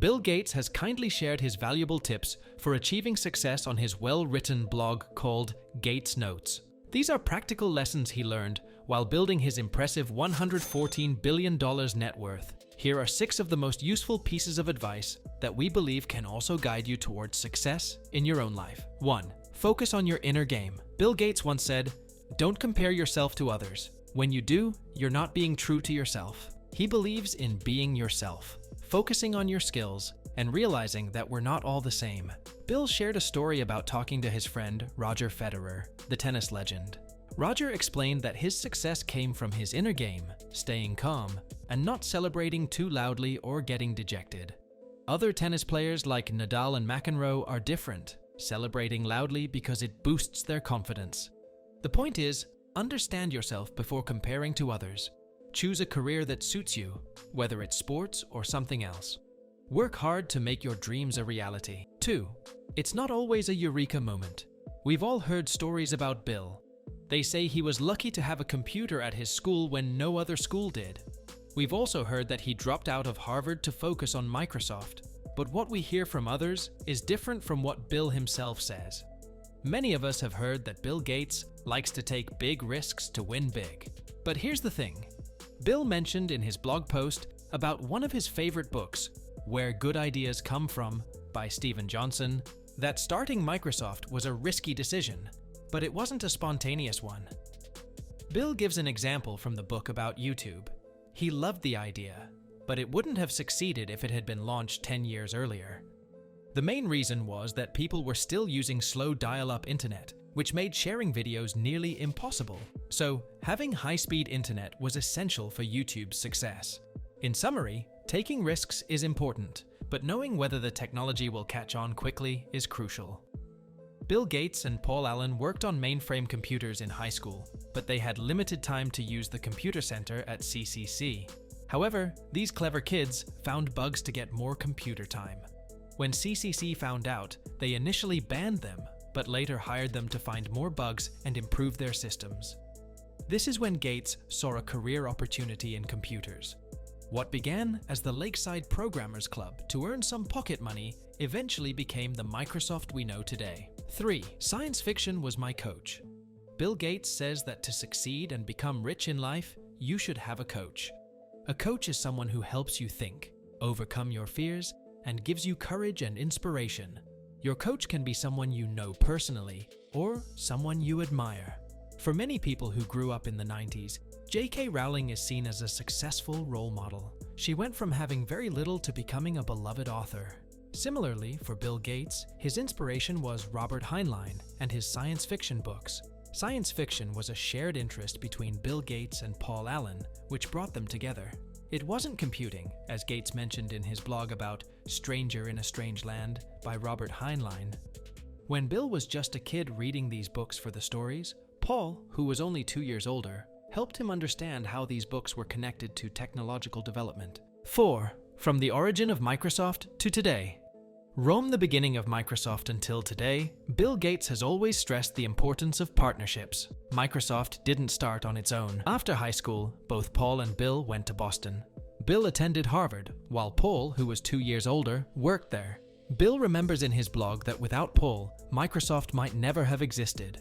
Bill Gates has kindly shared his valuable tips for achieving success on his well-written blog called Gates Notes. These are practical lessons he learned while building his impressive $114 billion net worth. Here are 6 of the most useful pieces of advice that we believe can also guide you towards success in your own life. 1. Focus on your inner game. Bill Gates once said, "Don't compare yourself to others. When you do, you're not being true to yourself." He believes in being yourself, focusing on your skills, and realizing that we're not all the same. Bill shared a story about talking to his friend, Roger Federer, the tennis legend. Roger explained that his success came from his inner game, staying calm, and not celebrating too loudly or getting dejected. Other tennis players like Nadal and McEnroe are different, celebrating loudly because it boosts their confidence. The point is, understand yourself before comparing to others. Choose a career that suits you, whether it's sports or something else. Work hard to make your dreams a reality. 2. It's not always a eureka moment. We've all heard stories about Bill. They say he was lucky to have a computer at his school when no other school did. We've also heard that he dropped out of Harvard to focus on Microsoft. But what we hear from others is different from what Bill himself says. Many of us have heard that Bill Gates likes to take big risks to win big. But here's the thing. Bill mentioned in his blog post about one of his favorite books, Where Good Ideas Come From, by Stephen Johnson, that starting Microsoft was a risky decision, but it wasn't a spontaneous one. Bill gives an example from the book about YouTube. He loved the idea, but it wouldn't have succeeded if it had been launched 10 years earlier. The main reason was that people were still using slow dial-up internet, which made sharing videos nearly impossible. So, having high-speed internet was essential for YouTube's success. In summary, taking risks is important, but knowing whether the technology will catch on quickly is crucial. Bill Gates and Paul Allen worked on mainframe computers in high school, but they had limited time to use the computer center at CCC. However, these clever kids found bugs to get more computer time. When CCC found out, they initially banned them, but later hired them to find more bugs and improve their systems. This is when Gates saw a career opportunity in computers. What began as the Lakeside Programmers Club to earn some pocket money eventually became the Microsoft we know today. 3. Science fiction was my coach. Bill Gates says that to succeed and become rich in life, you should have a coach. A coach is someone who helps you think, overcome your fears, and gives you courage and inspiration. Your coach can be someone you know personally or someone you admire. For many people who grew up in the 90s, J.K. Rowling is seen as a successful role model. She went from having very little to becoming a beloved author. Similarly, for Bill Gates, his inspiration was Robert Heinlein and his science fiction books. Science fiction was a shared interest between Bill Gates and Paul Allen, which brought them together. It wasn't computing, as Gates mentioned in his blog about Stranger in a Strange Land by Robert Heinlein. When Bill was just a kid reading these books for the stories, Paul, who was only 2 years older, helped him understand how these books were connected to technological development. 4. From the origin of Microsoft to today. From the beginning of Microsoft until today, Bill Gates has always stressed the importance of partnerships. Microsoft didn't start on its own. After high school, both Paul and Bill went to Boston. Bill attended Harvard, while Paul, who was 2 years older, worked there. Bill remembers in his blog that without Paul, Microsoft might never have existed.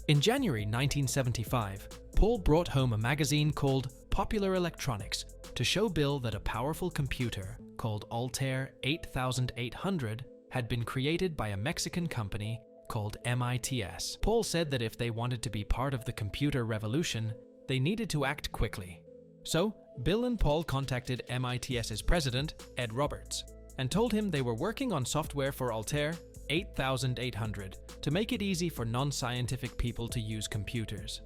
In January 1975, Paul brought home a magazine called Popular Electronics to show Bill that a powerful computer called Altair 8800 had been created by a Mexican company called MITS. Paul said that if they wanted to be part of the computer revolution, they needed to act quickly. So, Bill and Paul contacted MITS's president, Ed Roberts, and told him they were working on software for Altair 8800 to make it easy for non-scientific people to use computers.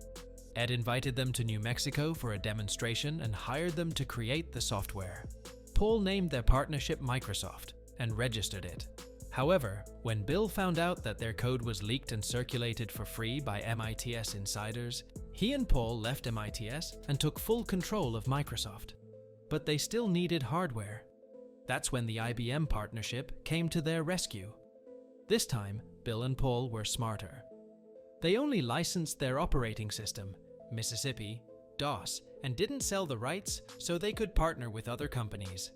Ed invited them to New Mexico for a demonstration and hired them to create the software. Paul named their partnership Microsoft and registered it. However, when Bill found out that their code was leaked and circulated for free by MITS insiders, he and Paul left MITS and took full control of Microsoft. But they still needed hardware. That's when the IBM partnership came to their rescue. This time, Bill and Paul were smarter. They only licensed their operating system, Mississippi, DOS, and didn't sell the rights so they could partner with other companies.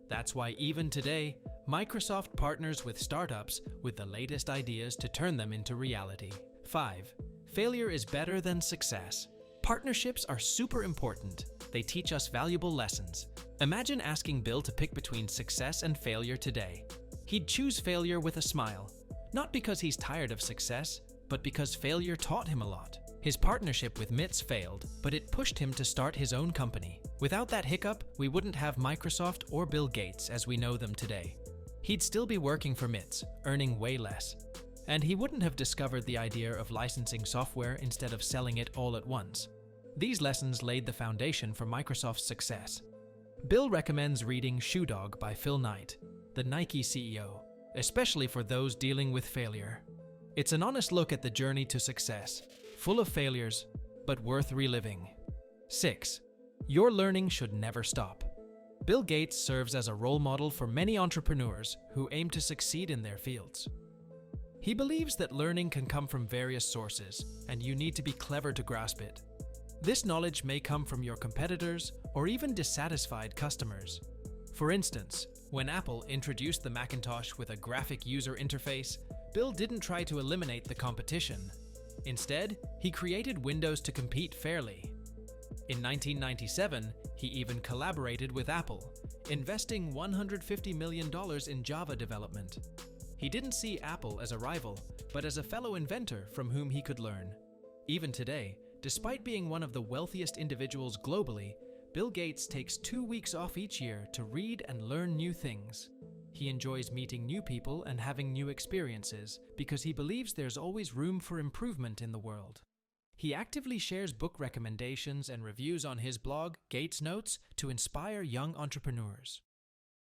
That's why even today, Microsoft partners with startups with the latest ideas to turn them into reality. 5. Failure is better than success. Partnerships are super important. They teach us valuable lessons. Imagine asking Bill to pick between success and failure today. He'd choose failure with a smile. Not because he's tired of success, but because failure taught him a lot. His partnership with MITS failed, but it pushed him to start his own company. Without that hiccup, we wouldn't have Microsoft or Bill Gates as we know them today. He'd still be working for MITS, earning way less. And he wouldn't have discovered the idea of licensing software instead of selling it all at once. These lessons laid the foundation for Microsoft's success. Bill recommends reading Shoe Dog by Phil Knight, the Nike CEO, especially for those dealing with failure. It's an honest look at the journey to success, full of failures, but worth reliving. 6. Your learning should never stop. Bill Gates serves as a role model for many entrepreneurs who aim to succeed in their fields. He believes that learning can come from various sources, and you need to be clever to grasp it. This knowledge may come from your competitors or even dissatisfied customers. For instance, when Apple introduced the Macintosh with a graphic user interface, Bill didn't try to eliminate the competition. Instead, he created Windows to compete fairly. In 1997, he even collaborated with Apple, investing $150 million in Java development. He didn't see Apple as a rival, but as a fellow inventor from whom he could learn. Even today, despite being one of the wealthiest individuals globally, Bill Gates takes 2 weeks off each year to read and learn new things. He enjoys meeting new people and having new experiences because he believes there's always room for improvement in the world. He actively shares book recommendations and reviews on his blog, Gates Notes, to inspire young entrepreneurs.